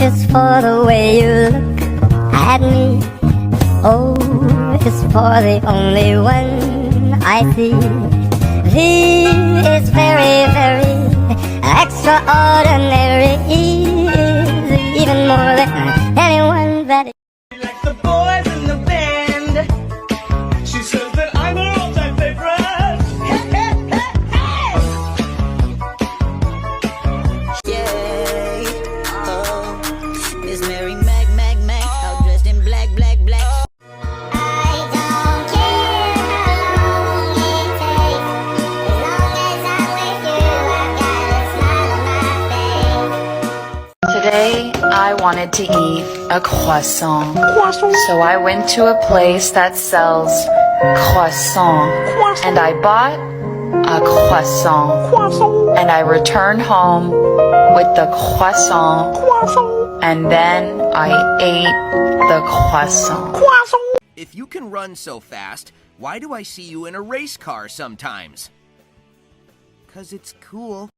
it's for the way you look at me. O is for the only one I see. V is very, very extraordinary. E is even more than anyone that is. Like the boys in the band, she says that I'm her all-time favorite. Hey, hey, hey, hey. Yeah, oh, Miss Mary Mac, all dressed in black. I don't care how long it takes, as long as I'm with you, I've got a smile on my face. Today, I wanted to eat a croissant. So I went to a place that sells croissant. And I bought a croissant. And I returned home with the croissant. And then I ate the croissant. If you can run so fast, why do I see you in a race car sometimes? 'Cause it's cool.